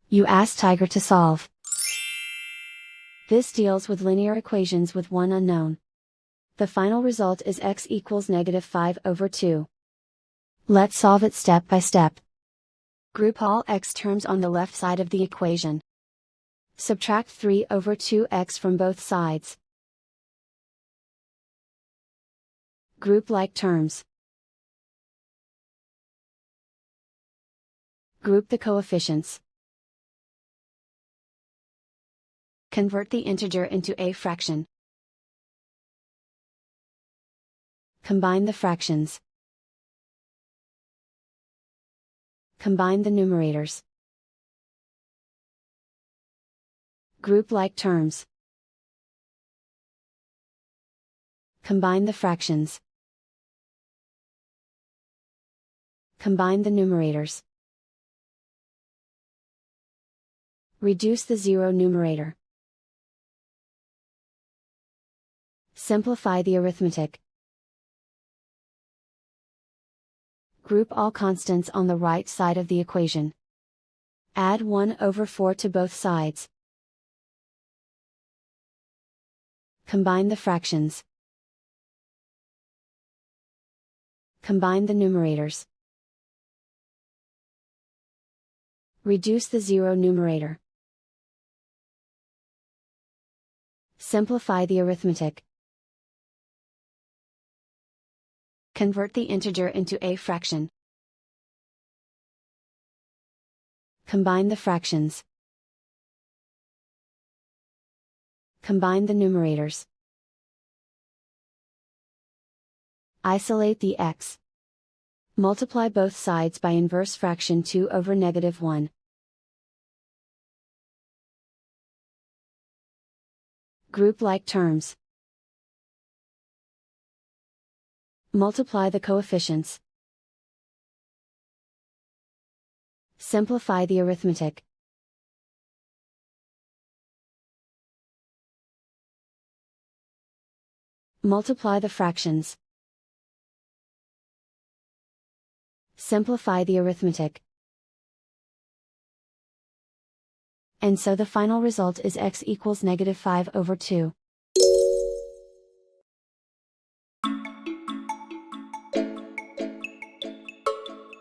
You ask Tiger to solve. This deals with linear equations with one unknown. The final result is x equals -5/2. Let's solve it step by step. Group all x terms on the left side of the equation. Subtract 3/2x from both sides. Group like terms. Group the coefficients. Convert the integer into a fraction. Combine the fractions. Combine the numerators. Group like terms. Combine the fractions. Combine the numerators. Reduce the zero numerator. Simplify the arithmetic. Group all constants on the right side of the equation. Add 1/4 to both sides. Combine the fractions. Combine the numerators. Reduce the zero numerator. Simplify the arithmetic. Convert the integer into a fraction. Combine the fractions. Combine the numerators. Isolate the x. Multiply both sides by inverse fraction 2/(-1). Group like terms. Multiply the coefficients. Simplify the arithmetic. Multiply the fractions. Simplify the arithmetic. And so the final result is x equals -5/2.